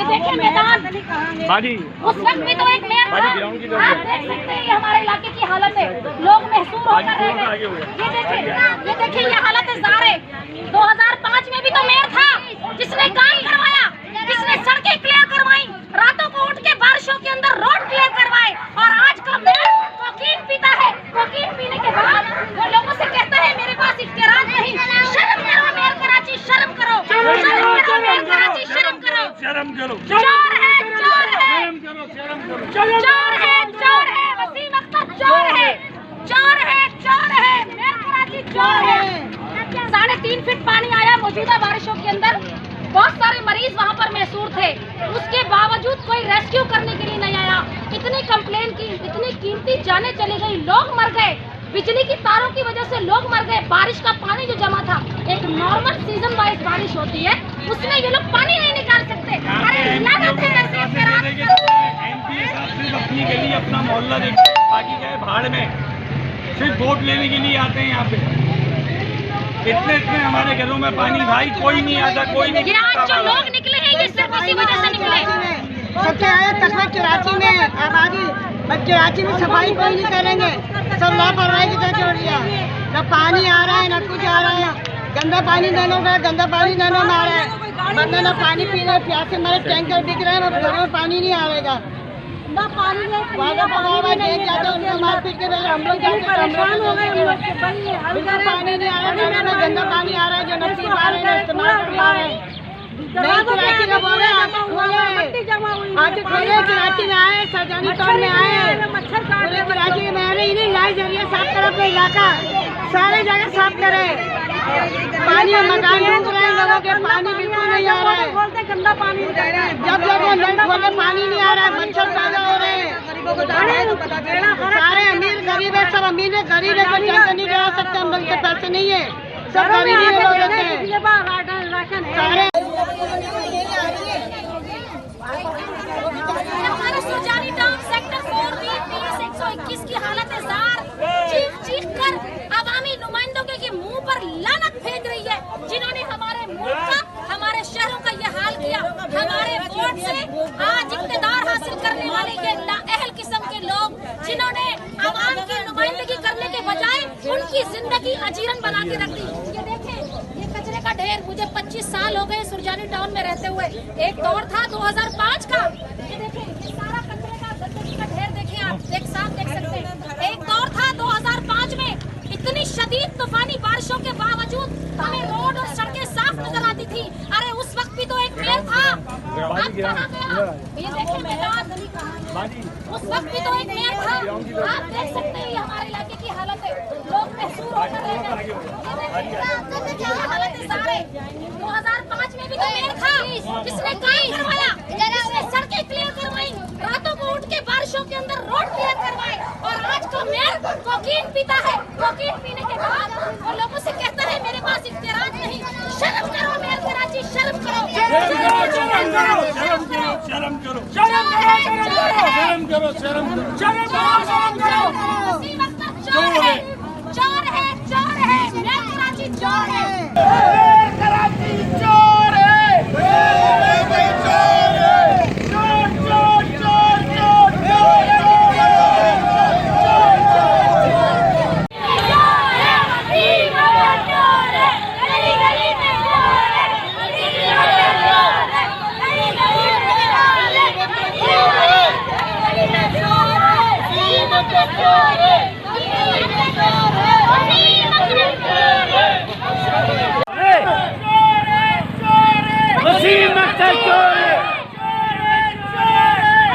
देखे मैदान, उस वक्त भी तो एक मेयर था। आप देख सकते हैं ये हमारे इलाके की हालत है, लोग महसूस होकर रह गए। ये देखिए ये हालत है ज़ारे। 2005 में भी तो मेयर था जिसने काम करवाया, जिसने सड़कें क्लियर करवाई, रातों को उठ के बारिशों के अंदर रोड क्लियर करवाए। और आज का मेयर कोकीन पीता है, कोकीन पीने के बाद वो लोगों से कहता है मेरे पास इख्तियार नहीं। शर्म करो मेयर कराची, शर्म करो, शर्म करो मेयर कराची, शर्म करो, शर्म करो। चोर है, चोर है, चोर है, चोर है, वसीम अख्तर चोर है, चोर है, चोर है, मेयर कराची चोर है। 3.5 फीट पानी आया मौजूदा बारिशों के अंदर, बहुत सारे मरीज वहां पर महसूर थे, उसके बावजूद कोई रेस्क्यू करने के लिए नहीं आया। इतनी कंप्लेन की, इतनी कीमती जाने चली गई, लोग मर गए, बिजली की तारों की वजह से लोग मर गए। बारिश का पानी जो जमा था, एक नॉर्मल सीजन वाइज बारिश होती है, उसमें ये लोग पानी नहीं निकाल सकते। अरे लागत है ऐसे एमपी साहब सिर्फ अपनी गली, अपना मोहल्ला देखते, बाकी गए भाड़ में, सिर्फ वोट लेने के लिए आते हैं यहाँ पे। इतने हमारे घरों में पानी भाई कोई नहीं आता, कोई नहीं। आज जो लोग निकले हैं ये सिर्फ इसी वजह से निकले। सबसे आया कस्बा कराची में आबादी, बच्चे कराची में सफाई कोई नहीं करेंगे, सब लापरवाही की तरह छोड़ दिया। न पानी आ रहा है, न कुछ आ रहा है, गंदा पानी नलों में, गंदा पानी नलों में आ रहा है। बंदा न पानी पी रहे, प्यासे हमारे टैंकर दिख रहे हैं, घरों में पानी नहीं आएगा। पानी उनको मारपीट के हम लोग परेशान हो गए, पानी नहीं आ रहा है, गंदा पानी आ रहा है जो नसीब आ रहे हैं इस्तेमाल कर पा रहे हैं। कराची का बोले आज खोले, कराची में आए, सरजानी टाउन में आए, पूरे कराची में आए, इन्हें लाई जरिए साफ करो अपना इलाका, सारे जगह साफ करे। पानी मकान डूब रहे हैं लोगों के, पानी बिल्कुल नहीं आ रहा है, गंदा पानी, जब जब नल खोले पानी नहीं आ रहा है, मच्छर पैदा हो रहे हैं। सारे अमीर गरीब है, सब अमीर है, गरीब है, कोई टेंशन नहीं करा सकते, हम लोग के पैसे नहीं है, सब गरीब ही लोग रहते हैं सारे। हमारे सुरजानी टाउन सेक्टर 4 PS 121 की हालत है ज़ार। चीख चीख कर अवामी नुमाइंदों के मुंह पर लानत फेंक रही है, जिन्होंने हमारे मुल्क का, हमारे शहरों का ये हाल किया। हमारे वोट से आज इक़्तिदार हासिल करने वाले ये नाअहल किस्म के लोग, जिन्होंने अवाम की नुमाइंदगी करने के बजाय उनकी जिंदगी अजीरन बना के रख दी। ये देखें, ये कचरे का ढेर, मुझे 25 साल हो गए सुरजानी टाउन में रहते हुए। एक दौर था 2005 का, ये देखें, ये सारा कचरे का गंदगी का ढेर देखें, आप साफ देख सकते हैं। एक दौर था 2005 में, इतनी शदीद तूफानी बारिशों के बावजूद हमें रोड और सड़कें साफ नजर आती थी। अरे उस वक्त भी तो एक मेयर था, अब कहाँ गया? ये देखें मैदान, उस वक्त भी तो एक मेयर था। आप देख सकते हैं ये हमारे इलाके की हालत है, लोग महसूस होकर रह गए। ये देखिए हालत है सारे। 2005 में भी तो मेयर था जिसने काम करवाया, जिसने सड़कें क्लियर करवाई, रातों को उठ के बारिशों के अंदर रोड क्लियर करवाए। और आज का मेयर कोकीन पीता है, कोकीन पीने के बाद वो लोगों से कहता है मेरे पास इख्तियार नहीं। शर्म करो मेयर कराची, शर्म करो, शर्म करो, शर्म करो, शर्म करो, शर्म करो, शर्म करो, शर्म करो। वसीम अख्तर चोर है, चोर है, चोर है, मेयर कराची चोर है, कराची चोर है, वसीम अख्तर चोर है,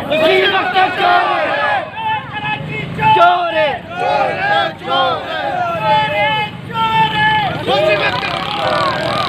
वसीम अख्तर चोर है, चोर है, चोर है, चोर है, चोर है, वसीम अख्तर।